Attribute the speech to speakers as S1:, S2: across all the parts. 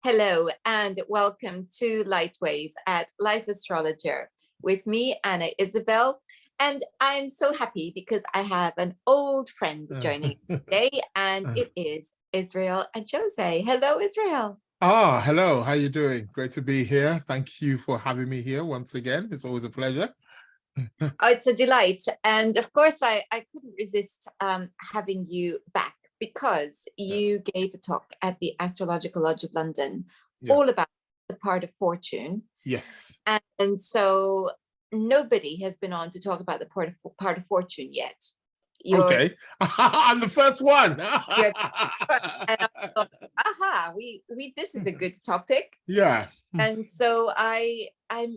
S1: Hello and welcome to Lightways at Life Astrologer with me, Anna Isabel. And I'm so happy because I have an old friend joining today, and it is Israel Ajose. Hello, Israel.
S2: Hello. How you doing? Great to be here. Thank you for having me here once again. It's always a pleasure.
S1: Oh, it's a delight. And of course, I couldn't resist having you back because you gave a talk at the Astrological Lodge of London all about the part of fortune.
S2: Yes.
S1: And so nobody has been on to talk about the part of fortune yet.
S2: Okay. I'm the first one.
S1: And I thought, this is a good topic.
S2: Yeah.
S1: And so I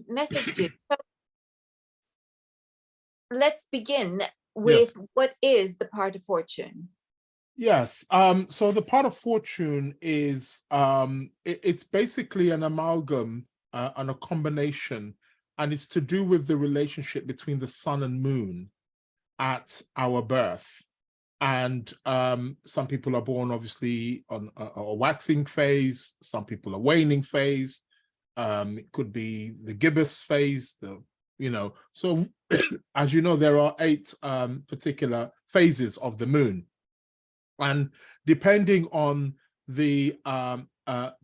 S1: messaged you. So let's begin with what is the part of fortune?
S2: Yes. So the part of fortune is it's basically an amalgam and a combination, and it's to do with the relationship between the sun and moon at our birth. And some people are born obviously on a waxing phase, some people are waning phase. It could be the gibbous phase, so as you know, there are 8 particular phases of the moon, and depending on the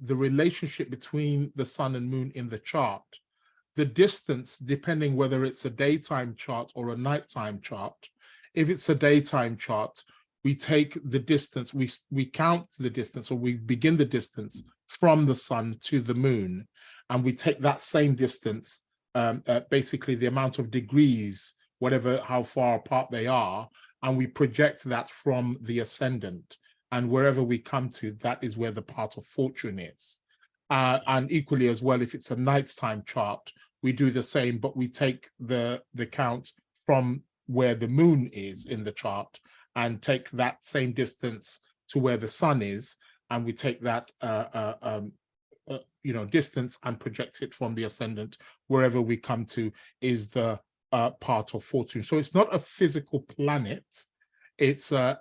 S2: relationship between the sun and moon in the chart, the distance, depending whether it's a daytime chart or a nighttime chart. If it's a daytime chart, we take the distance, we count the distance, or we begin the distance from the sun to the moon, and we take that same distance, basically the amount of degrees, how far apart they are, and we project that from the ascendant, and wherever we come to, that is where the part of fortune is. And equally as well, if it's a nighttime chart, we do the same, but we take the count from where the moon is in the chart and take that same distance to where the sun is, and we take that distance and project it from the ascendant, wherever we come to is the part of fortune. So it's not a physical planet. It's a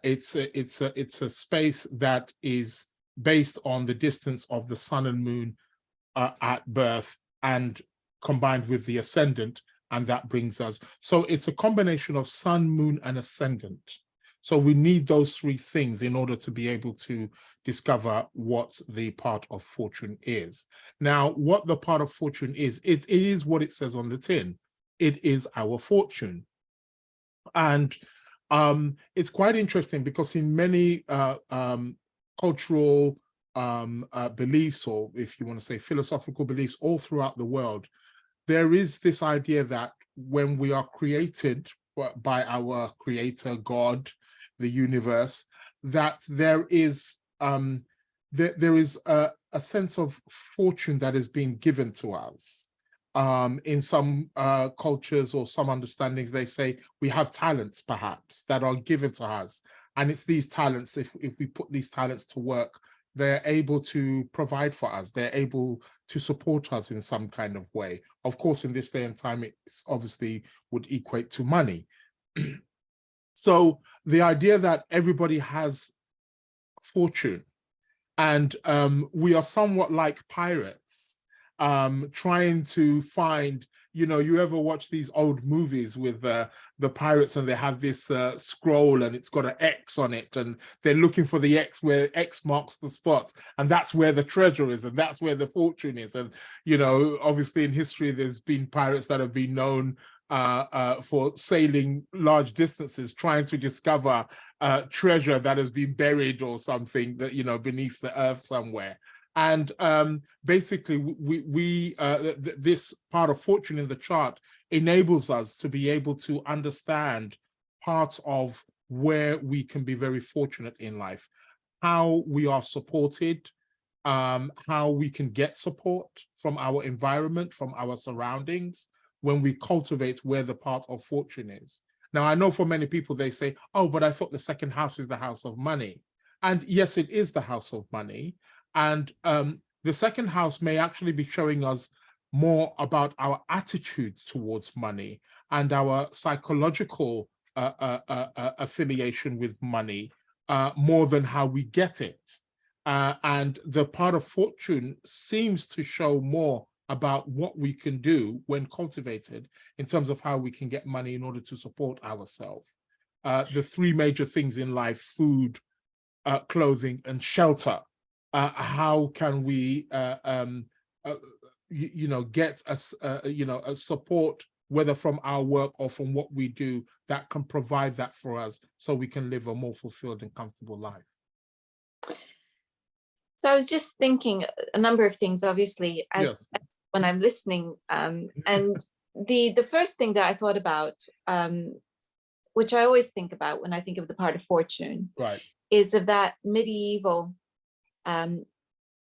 S2: space that is based on the distance of the sun and moon at birth and combined with the ascendant, and that brings us. So it's a combination of sun, moon, and ascendant. So we need those 3 things in order to be able to discover what the part of fortune is. Now, what the part of fortune is, it is what it says on the tin. It is our fortune. And it's quite interesting because in many cultural beliefs, or if you want to say philosophical beliefs, all throughout the world, there is this idea that when we are created by our creator, God, the universe, that there is a sense of fortune that is being given to us. In some cultures or some understandings, they say we have talents perhaps that are given to us, and it's these talents, if we put these talents to work, they're able to provide for us, they're able to support us in some kind of way. Of course, in this day and time, it obviously would equate to money. So the idea that everybody has fortune, and we are somewhat like pirates, trying to find, you ever watch these old movies with the pirates, and they have this scroll and it's got an X on it, and they're looking for the X, where X marks the spot, and that's where the treasure is, and that's where the fortune is. And obviously in history there's been pirates that have been known for sailing large distances, trying to discover treasure that has been buried or something that beneath the earth somewhere. And basically, this part of fortune in the chart enables us to be able to understand parts of where we can be very fortunate in life, how we are supported, how we can get support from our environment, from our surroundings, when we cultivate where the part of fortune is. Now, I know for many people, they say, oh, but I thought the second house is the house of money. And yes, it is the house of money. And the second house may actually be showing us more about our attitude towards money and our psychological affiliation with money, more than how we get it. And the part of fortune seems to show more about what we can do when cultivated in terms of how we can get money in order to support ourselves. The three major things in life: food, clothing, and shelter. How can we, get a support, whether from our work or from what we do, that can provide that for us, so we can live a more fulfilled and comfortable life.
S1: So I was just thinking a number of things, obviously, as when I'm listening, and the first thing that I thought about, which I always think about when I think of the part of fortune,
S2: right,
S1: is of that medieval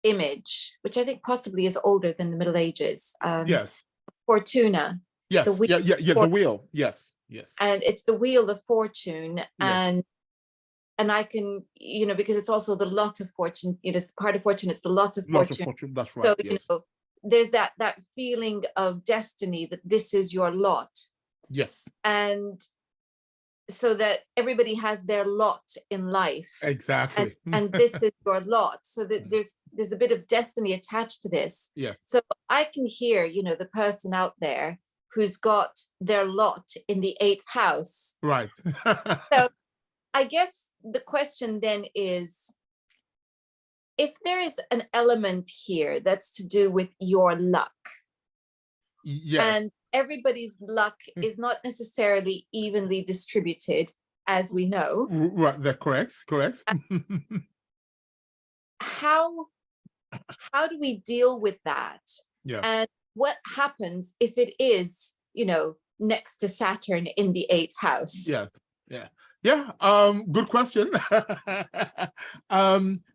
S1: image, which I think possibly is older than the Middle Ages.
S2: Yes.
S1: Fortuna.
S2: Yes.
S1: The wheel,
S2: the wheel. Yes. Yes.
S1: And it's the wheel of fortune,
S2: yes.
S1: and I can, because it's also the lot of fortune, it's part of fortune, it's the lot of fortune.
S2: That's right.
S1: So, there's that feeling of destiny, that this is your lot.
S2: Yes.
S1: And so that everybody has their lot in life.
S2: Exactly.
S1: And this is your lot. So that there's a bit of destiny attached to this.
S2: Yeah.
S1: So I can hear, the person out there who's got their lot in the 8th house.
S2: Right.
S1: So I guess the question then is, if there is an element here that's to do with your luck, and everybody's luck is not necessarily evenly distributed, as we know.
S2: Right, they're correct.
S1: How do we deal with that?
S2: Yeah.
S1: And what happens if it is, next to Saturn in the 8th house?
S2: Good question.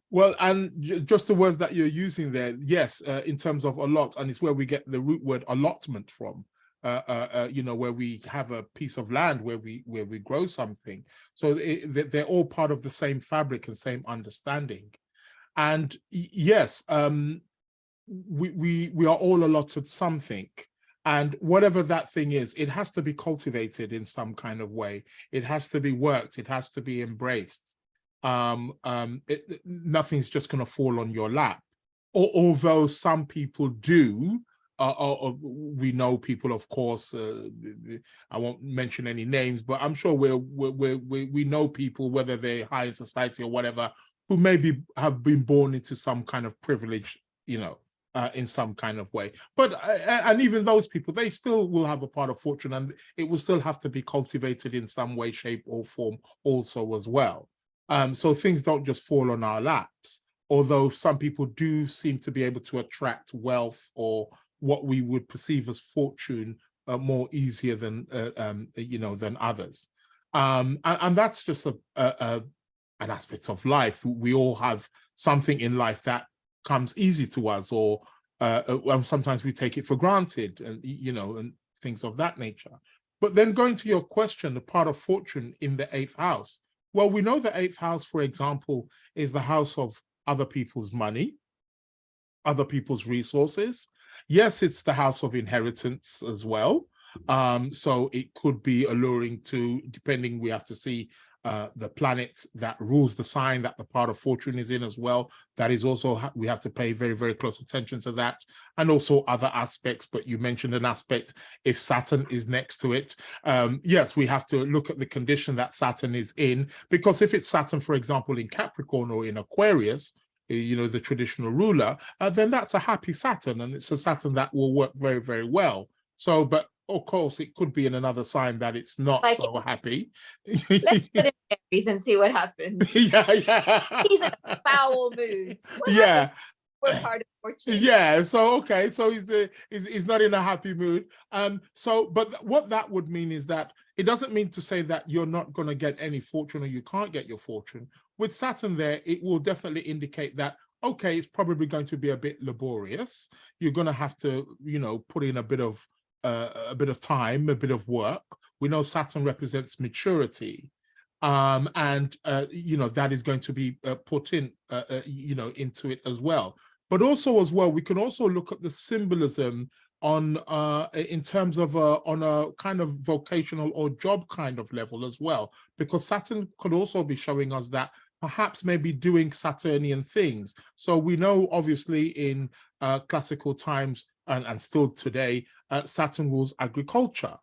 S2: Well, and just the words that you're using there, yes, in terms of allot, and it's where we get the root word allotment from. Where we have a piece of land where we grow something. So they're all part of the same fabric and same understanding. And yes, we are all allotted something. And whatever that thing is, it has to be cultivated in some kind of way. It has to be worked. It has to be embraced. Nothing's just going to fall on your lap. Although some people do. We know people, of course. I won't mention any names, but I'm sure we know people, whether they're high in society or whatever, who maybe have been born into some kind of privilege, in some kind of way. But and even those people, they still will have a part of fortune, and it will still have to be cultivated in some way, shape, or form also as well. So things don't just fall on our laps. Although some people do seem to be able to attract wealth or what we would perceive as fortune more easier than than others, and that's just an aspect of life. We all have something in life that comes easy to us, or sometimes we take it for granted, and and things of that nature. But then going to your question, the part of fortune in the 8th house. Well, we know the 8th house, for example, is the house of other people's money, other people's resources. Yes, it's the house of inheritance as well. So it could be alluring to, depending, we have to see the planet that rules the sign that the part of fortune is in as well. That is also, we have to pay very, very close attention to that. And also other aspects, but you mentioned an aspect, if Saturn is next to it. Yes, we have to look at the condition that Saturn is in, because if it's Saturn, for example, in Capricorn or in Aquarius, the traditional ruler, then that's a happy Saturn, and it's a Saturn that will work very, very well. So, but of course, it could be in another sign that it's not so happy.
S1: Let's put it in Aries and see what happens.
S2: Yeah.
S1: He's in a foul mood.
S2: Yeah.
S1: We're part of fortune.
S2: Yeah. So okay. So he's not in a happy mood. But what that would mean is that it doesn't mean to say that you're not going to get any fortune or you can't get your fortune. With Saturn there, it will definitely indicate that, okay, it's probably going to be a bit laborious. You're going to have to, put in a bit of time, a bit of work. We know Saturn represents maturity, and that is going to be put in, into it as well. But also as well, we can also look at the symbolism on in terms of on a kind of vocational or job kind of level as well, because Saturn could also be showing us that perhaps maybe doing Saturnian things. So we know, obviously, in classical times and still today, Saturn rules agriculture.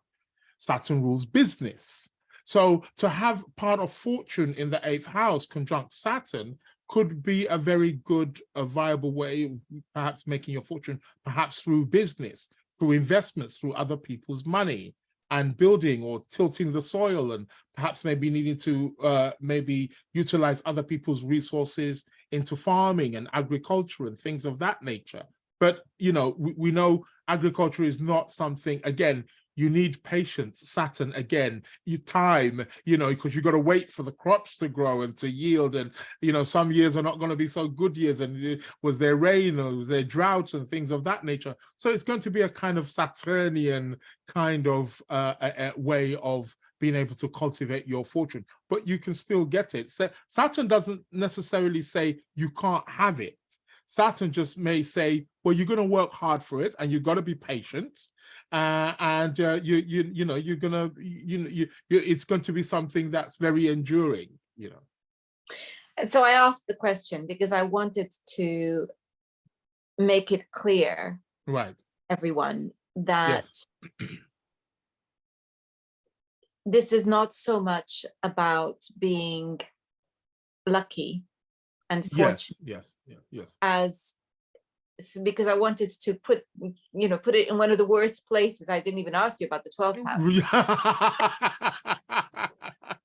S2: Saturn rules business. So to have part of fortune in the 8th house conjunct Saturn could be a very good, a viable way of perhaps making your fortune, perhaps through business, through investments, through other people's money, and building or tilting the soil, and perhaps maybe needing to maybe utilize other people's resources into farming and agriculture and things of that nature. But, you know, we know agriculture is not something, again, you need patience, Saturn, again, time, you know, because you've got to wait for the crops to grow and to yield. And, you know, some years are not going to be so good years. And was there rain or was there droughts and things of that nature? So it's going to be a kind of Saturnian kind of a way of being able to cultivate your fortune, but you can still get it. So Saturn doesn't necessarily say you can't have it. Saturn just may say, well, you're going to work hard for it and you've got to be patient. And you know, you're gonna, it's going to be something that's very enduring, you know.
S1: And so I asked the question because I wanted to make it clear,
S2: right,
S1: everyone, that
S2: yes.
S1: this is not so much about being lucky and fortunate,
S2: yes,
S1: as because I wanted to put it in one of the worst places. I didn't even ask you about the 12th house.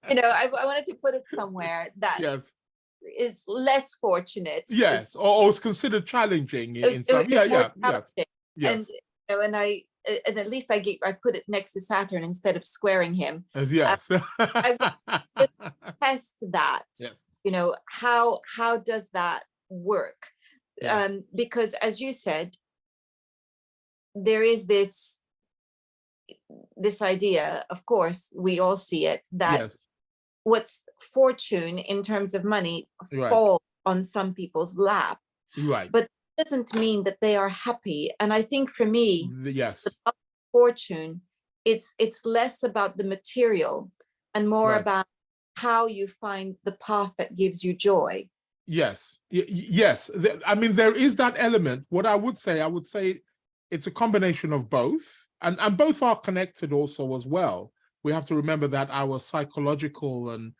S1: I wanted to put it somewhere that
S2: yes,
S1: is less fortunate.
S2: yes, or it's considered challenging in some. Yes.
S1: And and at least I put it next to Saturn instead of squaring him.
S2: Yes.
S1: I just test that.
S2: Yes.
S1: You know, how does that work?
S2: Yes.
S1: Because as you said, there is this idea, of course, we all see it, that
S2: yes.
S1: what's fortune in terms of money
S2: Right.
S1: falls on some people's lap.
S2: Right.
S1: But it doesn't mean that they are happy. And I think for me,
S2: yes,
S1: the fortune, it's less about the material and more
S2: right.
S1: about how you find the path that gives you joy.
S2: Yes, yes. I mean, there is that element. What I would say it's a combination of both, and both are connected also as well. We have to remember that our psychological and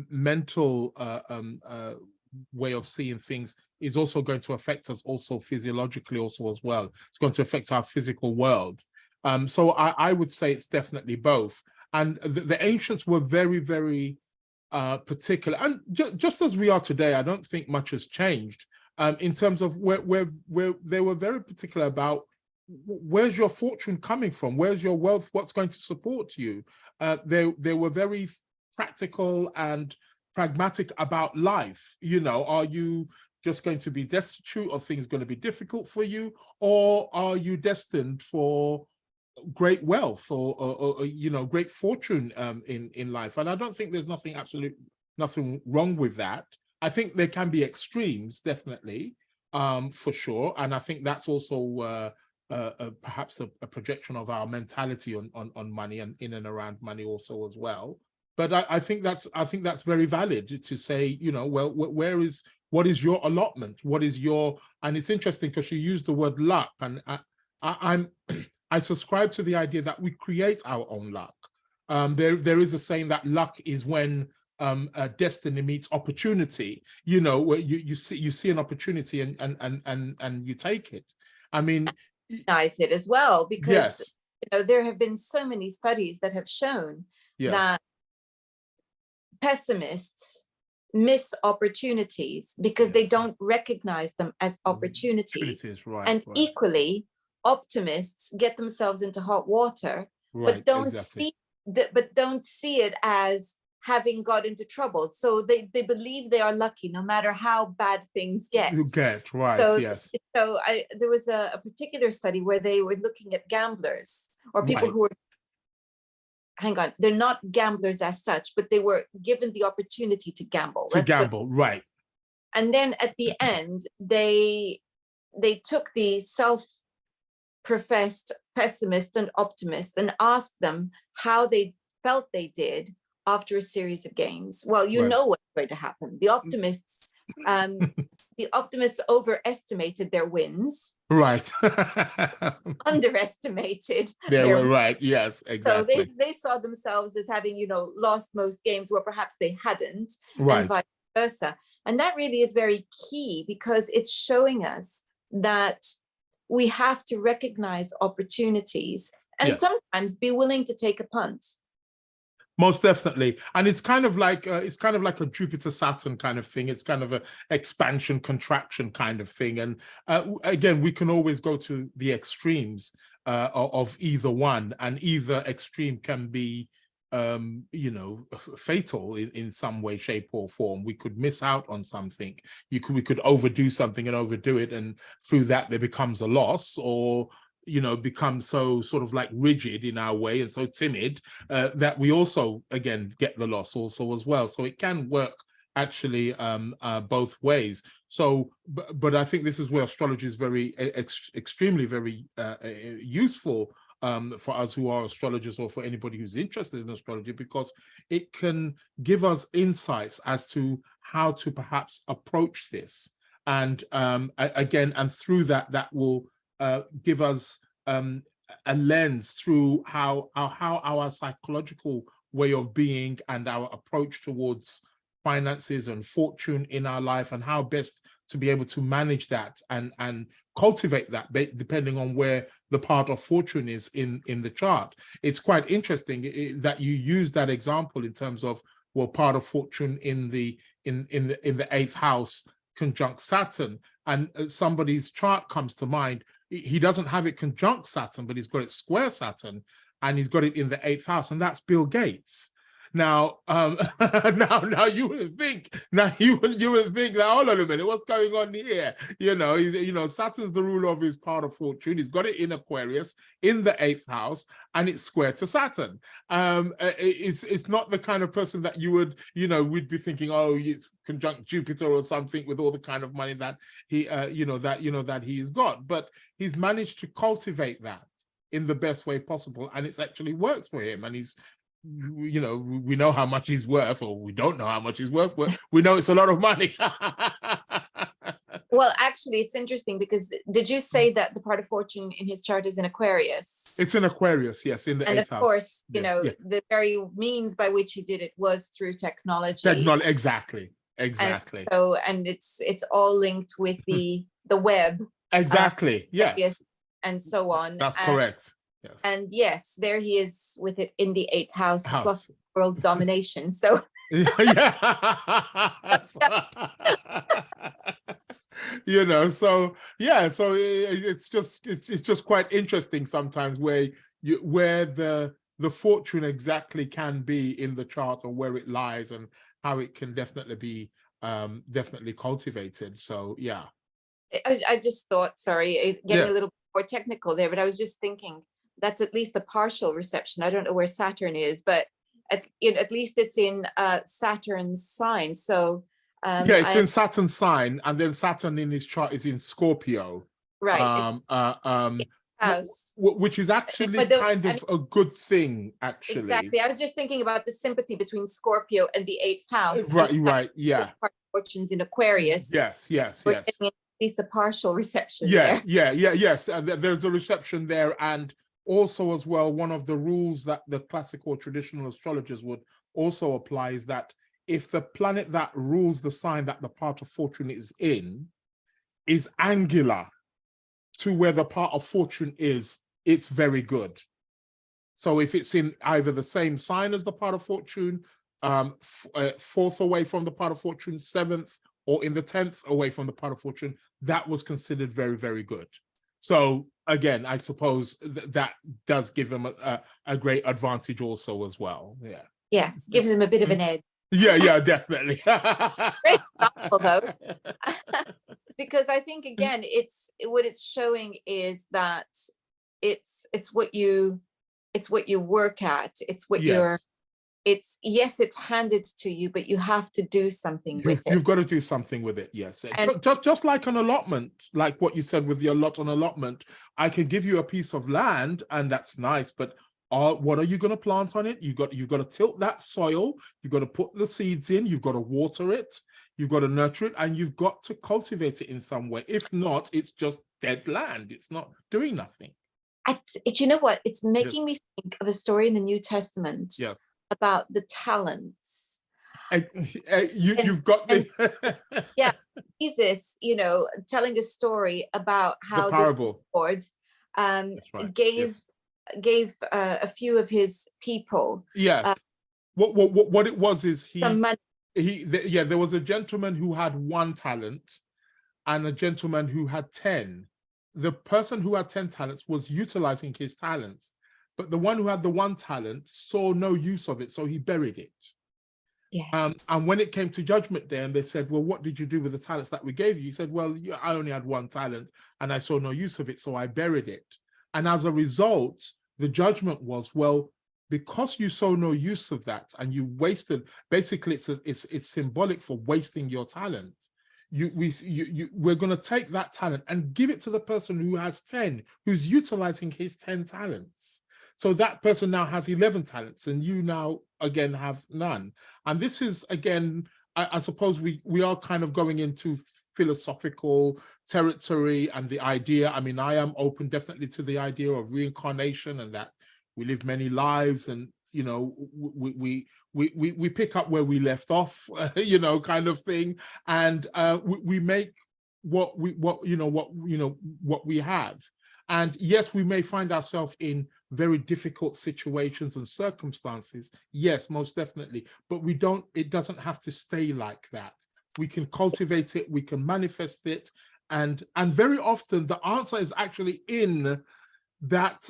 S2: mental way of seeing things is also going to affect us also physiologically also as well. It's going to affect our physical world. So I would say it's definitely both. And the ancients were very, very particular, and just as we are today, I don't think much has changed in terms of where they were very particular about where's your fortune coming from, where's your wealth, what's going to support you. They were very practical and pragmatic about life. You know, are you just going to be destitute, or things going to be difficult for you, or are you destined for great wealth or you know, great fortune in life? And I don't think there's nothing wrong with that. I think there can be extremes, definitely, for sure. And I think that's also perhaps a projection of our mentality on money and in and around money also as well. But I think that's very valid to say, you know, well, what is your allotment? What is your, and it's interesting because you used the word luck, and I subscribe to the idea that we create our own luck. There is a saying that luck is when destiny meets opportunity. You know, where you see an opportunity and you take it. I mean,
S1: recognize it as well, because
S2: yes,
S1: you know, there have been so many studies that have shown
S2: yes,
S1: that pessimists miss opportunities because they don't recognize them as opportunities.
S2: Right,
S1: and
S2: right.
S1: Equally, optimists get themselves into hot water,
S2: Right,
S1: but don't see it as having got into trouble. So they believe they are lucky no matter how bad things get.
S2: You get, right,
S1: So,
S2: yes.
S1: so there was a particular study where they were looking at gamblers, or people who were, hang on, they're not gamblers as such, but they were given the opportunity to gamble.
S2: Right.
S1: And then at the end, they took the self-professed pessimist and optimist and asked them how they felt they did after a series of games. Well, you
S2: Right.
S1: know what's going to happen. The optimists overestimated their wins,
S2: Right.
S1: underestimated
S2: They
S1: their
S2: were right. Yes,
S1: so
S2: exactly.
S1: they saw themselves as having, lost most games where perhaps they hadn't, and
S2: Right.
S1: vice versa. And that really is very key, because it's showing us that we have to recognize opportunities and
S2: Yeah.
S1: sometimes be willing to take a punt.
S2: Most definitely. And it's kind of like a Jupiter Saturn kind of thing. It's kind of a expansion contraction kind of thing. And again, we can always go to the extremes of either one, and either extreme can be fatal in some way, shape, or form. We could miss out on something. We could overdo something and overdo it, and through that there becomes a loss, or become so sort of like rigid in our way and so timid that we also, again, get the loss also as well. So it can work actually both ways. So, but I think this is where astrology is very extremely very useful for us who are astrologers, or for anybody who's interested in astrology, because it can give us insights as to how to perhaps approach this. And again, and through that will give us a lens through how our psychological way of being and our approach towards finances and fortune in our life, and how best to be able to manage that and cultivate that depending on where the part of fortune is in the chart. It's quite interesting that you use that example in terms of, well, part of fortune in the 8th house conjunct Saturn, and somebody's chart comes to mind. He doesn't have it conjunct Saturn, but he's got it square Saturn, and he's got it in the 8th house, and that's Bill Gates. Now, now you would think, that, hold on a minute, what's going on here? Saturn's the ruler of his part of fortune. He's got it in Aquarius in the 8th house, and it's square to Saturn. It's not the kind of person that you would, we'd be thinking, oh, it's conjunct Jupiter or something with all the kind of money that he, that he's got. But he's managed to cultivate that in the best way possible, and it's actually worked for him. And he's, we know how much he's worth, or we don't know how much he's worth, but we know it's a lot of money.
S1: Well, actually, it's interesting, because did you say that the part of fortune in his chart is in Aquarius?
S2: It's in Aquarius, yes, in the 8th house. And
S1: of course, the very means by which he did it was through technology.
S2: Exactly.
S1: And it's all linked with the web.
S2: Exactly, yes.
S1: And so on.
S2: That's correct. Yes.
S1: And yes, there he is with it in the 8th house. Plus world domination. So so it's just quite interesting sometimes where the fortune exactly can be in the chart, or where it lies, and how it can definitely be definitely cultivated. So yeah, I just thought, sorry, getting a little more technical there, but I was just thinking, that's at least the partial reception. I don't know where Saturn is, but at least it's in Saturn's sign. So
S2: it's in Saturn's sign, and then Saturn in his chart is in Scorpio,
S1: right?
S2: House, which is actually kind of a good thing, actually.
S1: Exactly. I was just thinking about the sympathy between Scorpio and the 8th house.
S2: Right. Yeah.
S1: Fortunes in Aquarius.
S2: Yes.
S1: We're getting at least a partial reception.
S2: Yes. And there's a reception there, and also as well, one of the rules that the classical traditional astrologers would also apply is that if the planet that rules the sign that the part of fortune is in is angular to where the part of fortune is, it's very good. So if it's in either the same sign as the part of fortune, 4th away from the part of fortune, 7th, or in the 10th away from the part of fortune, that was considered very, very good. So again, I suppose that does give him a great advantage also as well. Yeah.
S1: Yes, gives him a bit of an edge.
S2: Yeah, definitely.
S1: Great example, though. Because I think, again, what it's showing is that it's what you work at. It's what it's handed to you, but you have to do something with it.
S2: You've got to do something with it, yes. And just like an allotment, like what you said with your lot on allotment, I can give you a piece of land, and that's nice, but What are you going to plant on it? You've got to tilt that soil. You've got to put the seeds in. You've got to water it. You've got to nurture it, and you've got to cultivate it in some way. If not, it's just dead land. It's not doing nothing.
S1: You know what? It's making me think of a story in the New Testament about the talents.
S2: You've got the
S1: yeah, Jesus, telling a story about how the Lord gave a few of his people.
S2: Yes. What it was is there was a gentleman who had 1 talent and a gentleman who had 10. The person who had 10 talents was utilizing his talents, but the one who had the 1 talent saw no use of it, so he buried it.
S1: Yes.
S2: And when it came to judgment day and they said, well, what did you do with the talents that we gave you? He said, well, I only had 1 talent and I saw no use of it, so I buried it. And as a result, the judgment was, well, because you saw no use of that and you wasted, basically it's symbolic for wasting your talent. We're going to take that talent and give it to the person who has 10, who's utilizing his 10 talents. So that person now has 11 talents and you now again have none. And this is, again, I suppose we are kind of going into philosophical territory and the idea. I mean, I am open definitely to the idea of reincarnation and that we live many lives, and we pick up where we left off, kind of thing, and we make what we have. And yes, we may find ourselves in very difficult situations and circumstances. Yes, most definitely. But it doesn't have to stay like that. We can cultivate it, we can manifest it. And very often the answer is actually in that,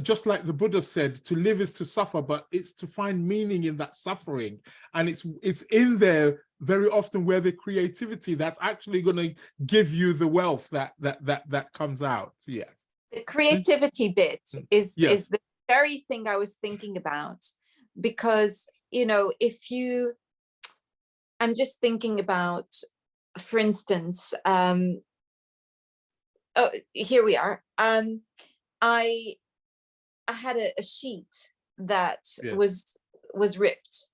S2: just like the Buddha said, to live is to suffer, but it's to find meaning in that suffering. And it's in there very often where the creativity that's actually going to give you the wealth that comes out. Yes.
S1: The creativity bit is the very thing I was thinking about, because, I'm just thinking about, for instance, here we are. I had a sheet that was ripped.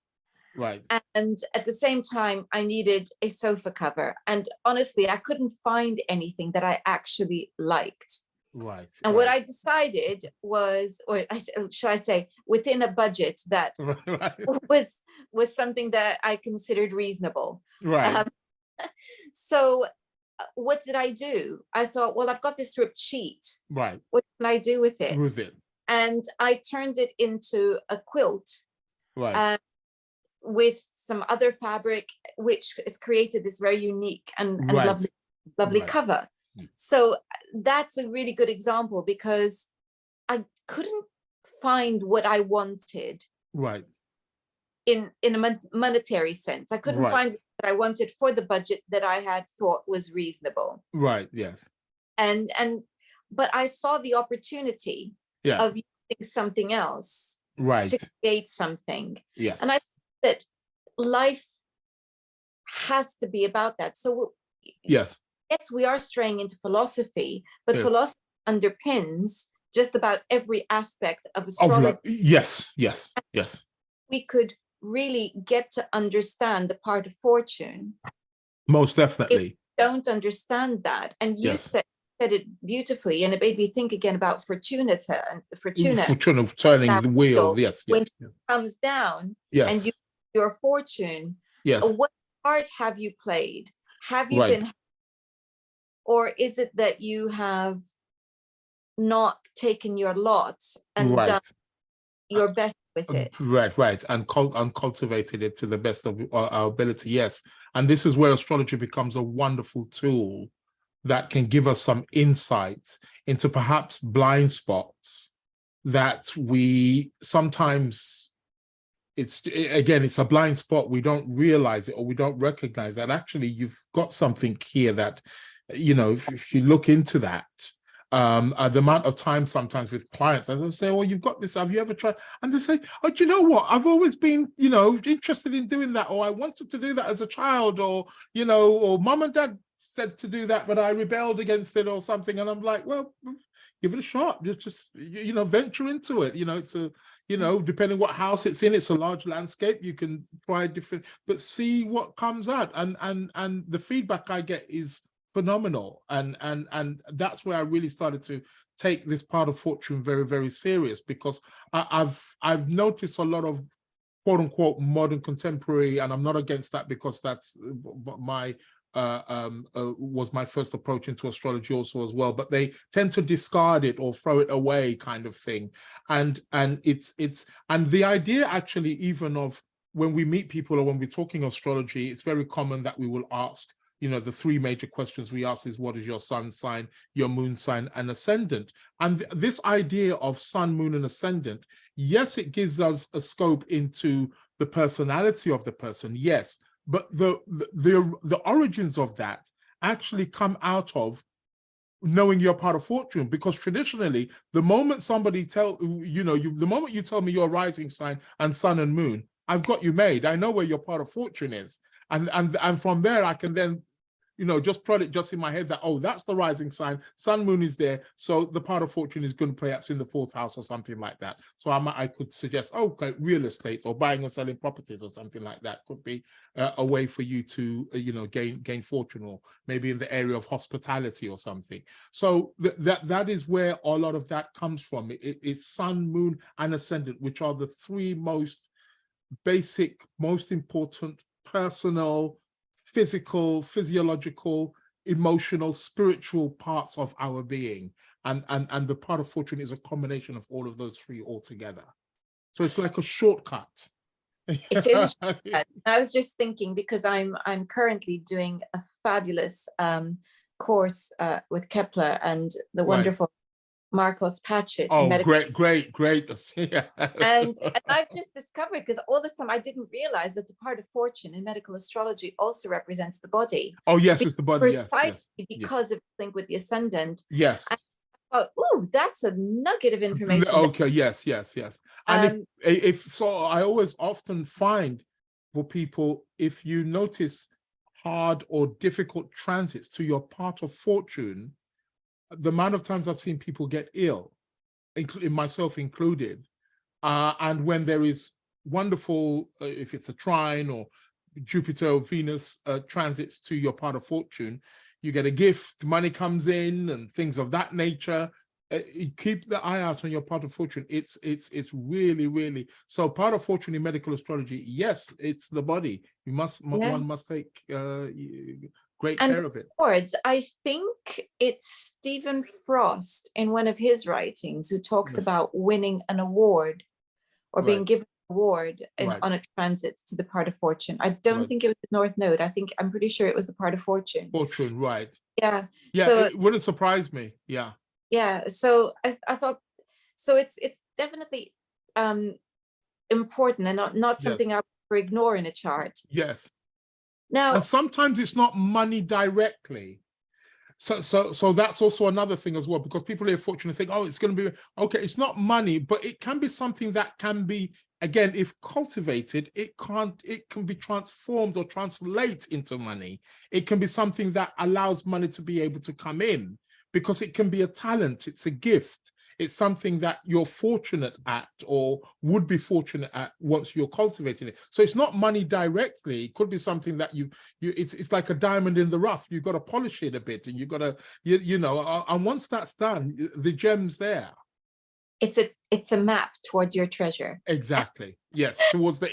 S2: Right.
S1: And at the same time, I needed a sofa cover. And honestly, I couldn't find anything that I actually liked.
S2: Right.
S1: And what I decided was, or should I say, within a budget that was something that I considered reasonable.
S2: Right.
S1: So what did I do? I thought, well, I've got this ripped sheet.
S2: Right.
S1: What can I do with it?
S2: With it.
S1: And I turned it into a quilt.
S2: Right.
S1: With some other fabric, which has created this very unique and lovely cover. So that's a really good example, because I couldn't find what I wanted.
S2: Right.
S1: In a monetary sense, I couldn't find what I wanted for the budget that I had thought was reasonable.
S2: Right. Yes.
S1: But I saw the opportunity of using something else to create something.
S2: Yes.
S1: And I think that life has to be about that. So yes, we are straying into philosophy, but philosophy underpins just about every aspect of astrology.
S2: Yes.
S1: We could really get to understand the part of fortune.
S2: Most definitely.
S1: If we don't understand that, and you said it beautifully, and it made me think again about Fortuna turning the wheel. Yes. When it comes down, and your fortune.
S2: Yes.
S1: What part have you played? Have you been, or is it that you have not taken your lot and done your best with it?
S2: Right. And cultivated it to the best of our ability. Yes. And this is where astrology becomes a wonderful tool that can give us some insight into perhaps blind spots that we sometimes, it's a blind spot. We don't realize it, or we don't recognize that actually you've got something here that, if you look into that, the amount of time sometimes with clients, I say, well, you've got this, have you ever tried? And they say, oh, do you know what? I've always been, interested in doing that, or I wanted to do that as a child, or, or mom and dad said to do that, but I rebelled against it or something. And I'm like, well, give it a shot. Just venture into it. It's a, depending what house it's in, it's a large landscape. You can try different, but see what comes out. And the feedback I get is phenomenal. And that's where I really started to take this part of fortune very, very serious, because I've noticed a lot of quote unquote modern contemporary, and I'm not against that, because that's my was my first approach into astrology also as well, but they tend to discard it or throw it away kind of thing. And the idea actually, even of when we meet people or when we're talking astrology, it's very common that we will ask, the three major questions we ask is, what is your sun sign, your moon sign, and ascendant? And this idea of sun, moon, and ascendant, yes, it gives us a scope into the personality of the person, yes, but the origins of that actually come out of knowing you're part of fortune. Because traditionally, the moment somebody the moment you tell me your rising sign and sun and moon, I've got you made. I know where your part of fortune is, and from there I can then just prod it just in my head that, oh, that's the rising sign, sun, moon is there, so the part of fortune is going to perhaps in the 4th house or something like that. So I could suggest, okay, real estate or buying or selling properties or something like that could be a way for you to gain fortune, or maybe in the area of hospitality or something. So that is where a lot of that comes from. It's sun, moon, and ascendant, which are the three most basic, most important, personal, physical, physiological, emotional, spiritual parts of our being. And the part of fortune is a combination of all of those three altogether. So it's like a shortcut.
S1: It is. I was just thinking, because I'm currently doing a fabulous course with Kepler and the wonderful Marcos Patchett.
S2: Oh, great. Yeah.
S1: And I've just discovered, because all this time I didn't realize that the part of fortune in medical astrology also represents the body.
S2: Oh, yes, it's the body.
S1: Precisely because of the link with the ascendant.
S2: Yes.
S1: And I thought, oh, that's a nugget of information.
S2: Okay, yes. And if so, I always often find for people, if you notice hard or difficult transits to your part of fortune, the amount of times I've seen people get ill, including myself included, and when there is wonderful, if it's a trine or Jupiter or Venus transits to your part of fortune, you get a gift, money comes in, and things of that nature. Keep the eye out on your part of fortune. It's really, really, so part of fortune in medical astrology, yes, it's the body. One must take great care of it.
S1: Awards, I think it's Stephen Frost in one of his writings who talks about winning an award or being given an award on a transit to the part of fortune. I don't think it was the North Node. I'm pretty sure it was the part of fortune.
S2: Fortune, right.
S1: Yeah.
S2: So it wouldn't surprise me. Yeah.
S1: Yeah. So I thought, so it's definitely important and not something I would ignore in a chart.
S2: Yes.
S1: Now,
S2: and sometimes it's not money directly. So that's also another thing as well, because people are fortunate think, oh, it's going to be okay. It's not money, but it can be something that can be, again, if cultivated, it can be transformed or translate into money. It can be something that allows money to be able to come in, because it can be a talent. It's a gift. It's something that you're fortunate at or would be fortunate at once you're cultivating it. So it's not money directly. It could be something that it's like a diamond in the rough. You've got to polish it a bit, and you've got to, and once that's done, the gem's there.
S1: It's a map towards your treasure.
S2: Exactly. Yes, towards the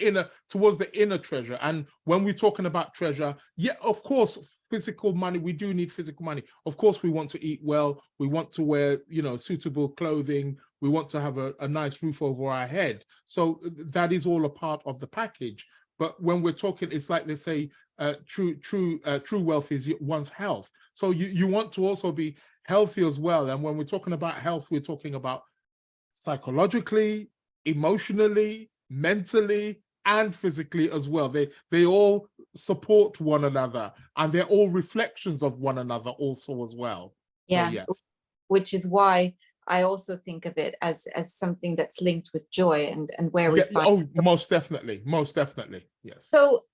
S2: inner treasure. And when we're talking about treasure, yeah, of course, physical money, we do need physical money. Of course, we want to eat well. We want to wear, suitable clothing. We want to have a nice roof over our head. So that is all a part of the package. But when we're talking, it's like they say, true wealth is one's health. So you want to also be healthy as well. And when we're talking about health, we're talking about psychologically, emotionally, mentally, and physically as well. They all support one another, and they're all reflections of one another also as well.
S1: Yeah,
S2: so, yes.
S1: Which is why I also think of it as something that's linked with joy and where we find.
S2: Oh, most definitely, yes.
S1: So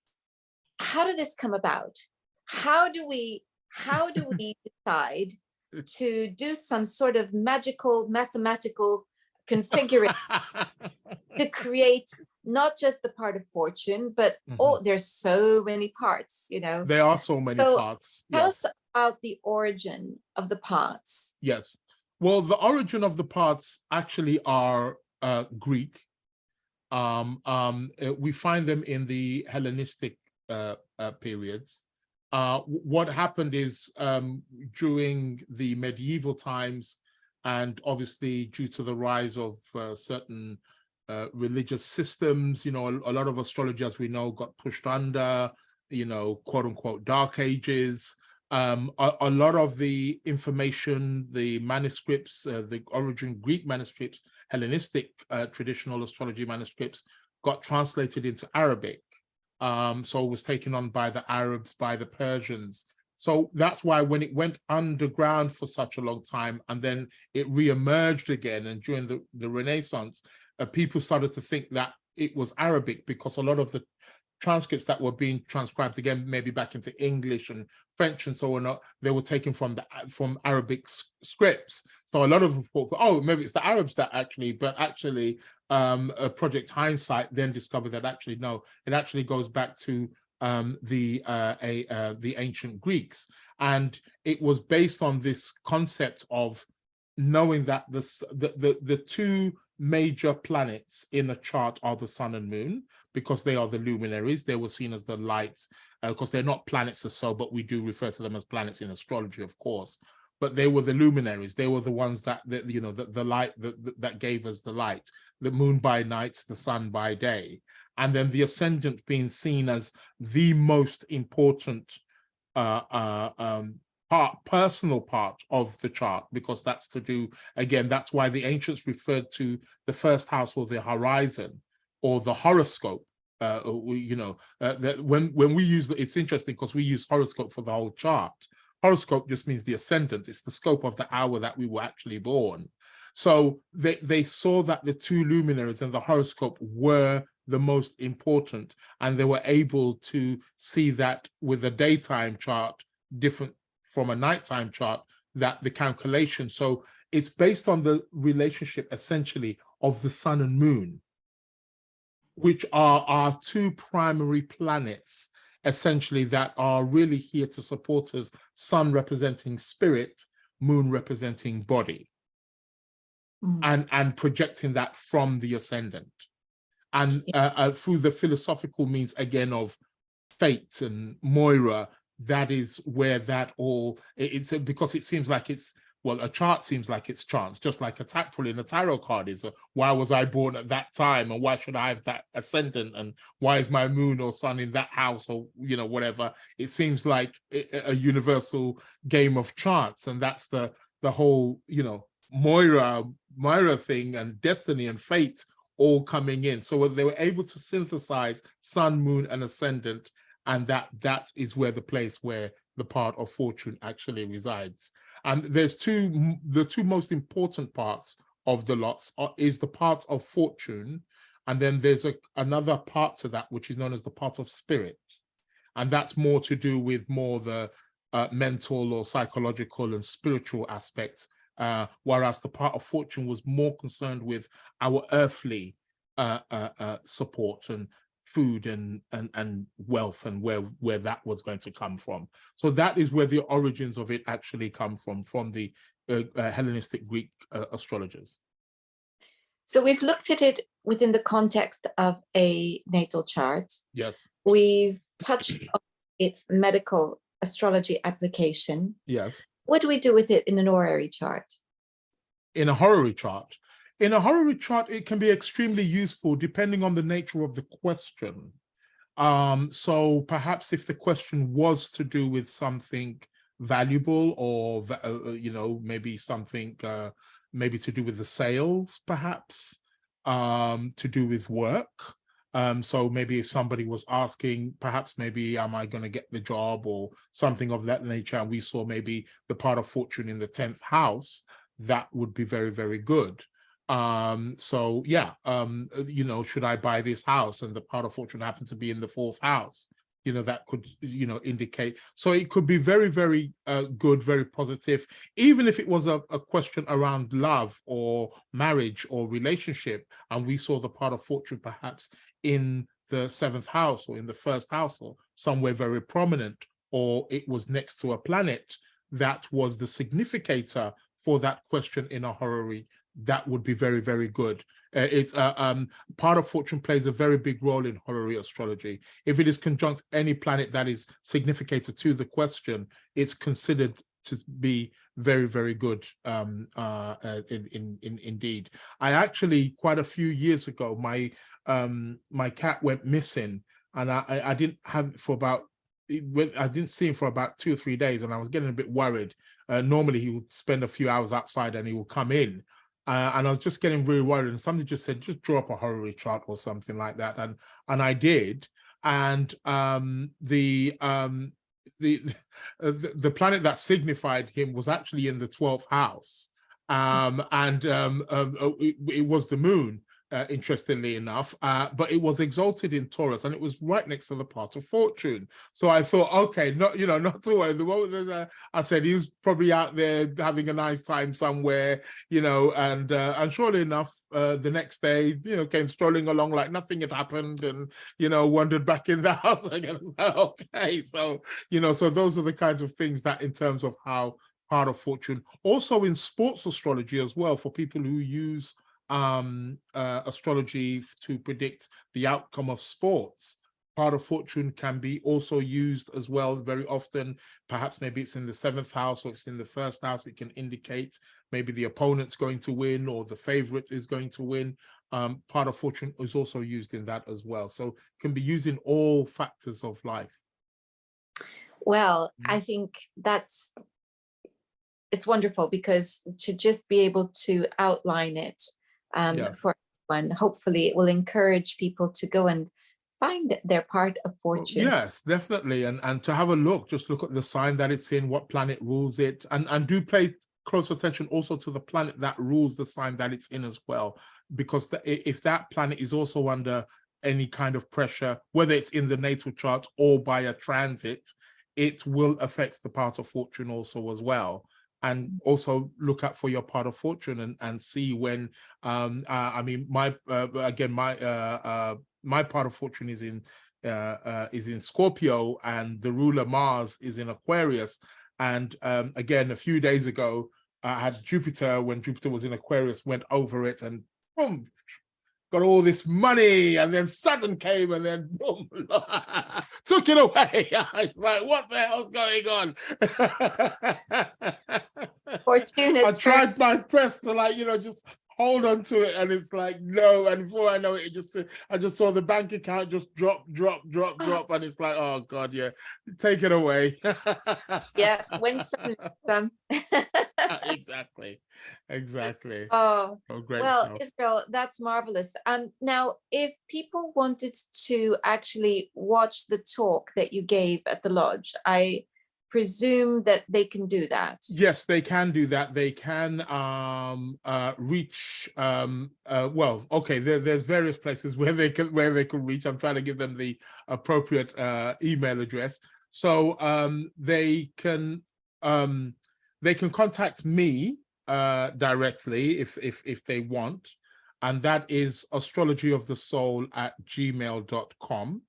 S1: how did this come about? How do we how do we decide to do some sort of magical mathematical configuration to create not just the part of fortune, but there's so many parts, you know.
S2: There are so many parts.
S1: Tell
S2: Yes.
S1: us about the origin of the parts.
S2: Yes. Well, the origin of the parts actually are Greek. We find them in the Hellenistic periods. What happened is during the medieval times, and obviously due to the rise of certain religious systems, you know, a lot of astrology, as we know, got pushed under, you know, quote unquote, dark ages. A lot of the information, the manuscripts, the origin Greek manuscripts, Hellenistic traditional astrology manuscripts got translated into Arabic. So it was taken on by the Arabs, by the Persians. So that's why when it went underground for such a long time, and then it re-emerged again, and during the Renaissance, people started to think that it was Arabic, because a lot of the transcripts that were being transcribed again, maybe back into English and French and so on, they were taken from Arabic scripts. So a lot of people thought, oh, maybe it's the Arabs that actually, but actually Project Hindsight then discovered that actually, no, it actually goes back to the ancient Greeks. And it was based on this concept of knowing that the two major planets in the chart are the sun and moon, because they are the luminaries. They were seen as the light, because they're not planets as so, but we do refer to them as planets in astrology, of course. But they were the luminaries. They were the ones that you know, the light that gave us the light. The moon by night, the sun by day, and then the ascendant being seen as the most important personal part of the chart, because that's to do, again, that's why the ancients referred to the first house or the horizon or the horoscope. You know, that when we use it's interesting because we use horoscope for the whole chart. Horoscope just means the ascendant. It's the scope of the hour that we were actually born. So they saw that the two luminaries and the horoscope were the most important, and they were able to see that with a daytime chart different from a nighttime chart, that the calculation, so it's based on the relationship essentially of the sun and moon, which are our two primary planets essentially that are really here to support us, sun representing spirit, moon representing body, and projecting that from the ascendant. And through the philosophical means, again, of fate and Moira, that is where that all, it's because it seems like it's, well, a chart seems like it's chance, just like pulling a tarot card is, why was I born at that time, and why should I have that ascendant, and why is my moon or sun in that house, or, you know, whatever. It seems like a universal game of chance, and that's the whole, you know, Moira thing, and destiny and fate all coming in. So they were able to synthesize sun, moon, and ascendant, and that is where the place where the part of fortune actually resides. And there's the two most important parts of the lots is the part of fortune, and then there's another part to that which is known as the part of spirit, and that's more to do with more the mental or psychological and spiritual aspects, whereas the part of fortune was more concerned with our earthly support and food and wealth, and where that was going to come from. So that is where the origins of it actually come from the Hellenistic Greek astrologers.
S1: So we've looked at it within the context of a natal chart.
S2: Yes.
S1: We've touched on its medical astrology application.
S2: Yes.
S1: What do we do with it in an horary chart?
S2: In a horary chart? In a horary chart, it can be extremely useful depending on the nature of the question. So perhaps if the question was to do with something valuable, or you know, maybe something maybe to do with the sales, perhaps to do with work. So maybe if somebody was asking, perhaps maybe, am I going to get the job, or something of that nature, and we saw maybe the part of fortune in the 10th house, that would be very, very good. So yeah, you know, should I buy this house, and the part of fortune happened to be in the 4th house, that could, indicate. So it could be very, very good, very positive, even if it was a question around love or marriage or relationship, and we saw the part of fortune perhaps in the 7th house or in the 1st house or somewhere very prominent, or it was next to a planet that was the significator for that question in a horary, that would be very, very good. Part of fortune plays a very big role in horary astrology. If it is conjunct any planet that is significator to the question, it's considered to be very, very good. Indeed, I actually, quite a few years ago, my cat went missing, and I didn't have it for about. I didn't see him for about 2 or 3 days, and I was getting a bit worried. Normally, he would spend a few hours outside, and he would come in. And I was just getting really worried, and somebody just said, just draw up a horary chart or something like that, and I did. And the planet that signified him was actually in the 12th house, it was the moon. Interestingly enough, but it was exalted in Taurus, and it was right next to the part of fortune. So I thought, okay, not to worry. The moment I said he was probably out there having a nice time somewhere, and surely enough, the next day, came strolling along like nothing had happened, and wandered back in the house again. Okay, so so those are the kinds of things that, in terms of how part of fortune, also in sports astrology as well, for people who use astrology to predict the outcome of sports, part of fortune can be also used as well very often. Perhaps maybe it's in the 7th house or it's in the 1st house. It can indicate maybe the opponent's going to win or the favorite is going to win. Part of fortune is also used in that as well, so can be used in all factors of life.
S1: Well, I think it's wonderful, because to just be able to outline it
S2: Yes.
S1: for everyone, hopefully it will encourage people to go and find their part of fortune.
S2: Yes, definitely. And to have a look, just look at the sign that it's in, what planet rules it, and do pay close attention also to the planet that rules the sign that it's in as well, because if that planet is also under any kind of pressure, whether it's in the natal chart or by a transit, it will affect the part of fortune also as well. And also look out for your part of fortune and see when, I mean, my part of fortune is in Scorpio, and the ruler Mars is in Aquarius. And again, a few days ago, I had Jupiter, when Jupiter was in Aquarius, went over it, and boom, got all this money, and then Saturn came, and then boom, took it away. I was like, what the hell's going on?
S1: Fortune.
S2: I tried my best to just hold on to it, and it's like, no. And before I know it, I just saw the bank account just drop, and it's like, oh God, yeah, take it away.
S1: Yeah, when some them.
S2: Exactly.
S1: Oh,
S2: Great
S1: well,
S2: stuff.
S1: Israel, that's marvelous. Now, if people wanted to actually watch the talk that you gave at the lodge, I presume that they can do that.
S2: Yes, they can do that. They can reach well, okay, there's various places where they can reach. I'm trying to give them the appropriate email address. So they can contact me directly if they want, and that is astrologyofthesoul@gmail.com.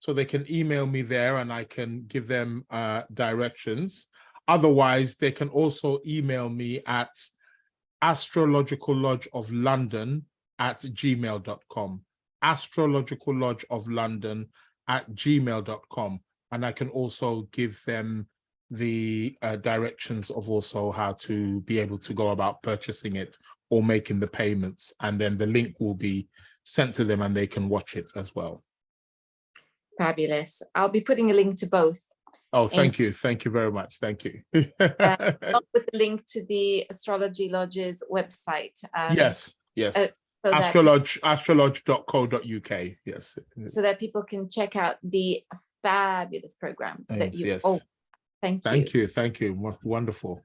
S2: So they can email me there, and I can give them directions. Otherwise, they can also email me at Astrological Lodge of London @gmail.com. Astrological Lodge of London @gmail.com. And I can also give them the directions of also how to be able to go about purchasing it or making the payments. And then the link will be sent to them, and they can watch it as well.
S1: Fabulous. I'll be putting a link to both.
S2: Oh, thank you. Thank you very much. Thank you.
S1: Along with the link to the Astrology Lodge's website.
S2: Yes.
S1: So
S2: astrolodge.co.uk. Yes.
S1: So that people can check out the fabulous program that you.
S2: Yes.
S1: Oh, thank you.
S2: Thank you. Wonderful.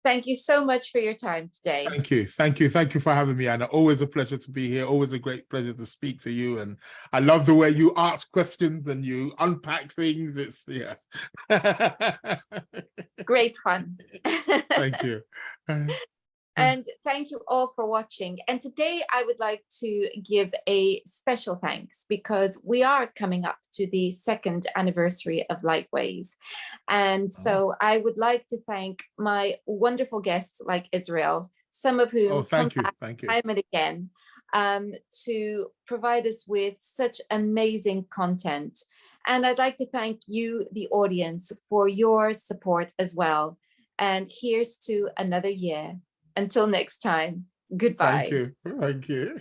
S1: Thank you so much for your time today.
S2: Thank you. Thank you. Thank you for having me, Anna. Always a pleasure to be here. Always a great pleasure to speak to you. And I love the way you ask questions and you unpack things. It's, yes.
S1: Great fun.
S2: Thank you.
S1: And thank you all for watching. And today I would like to give a special thanks because we are coming up to the 2nd anniversary of Lightways. And so I would like to thank my wonderful guests like Israel, some of whom come back time and again to provide us with such amazing content. And I'd like to thank you, the audience, for your support as well. And here's to another year. Until next time, goodbye.
S2: Thank you. Thank you.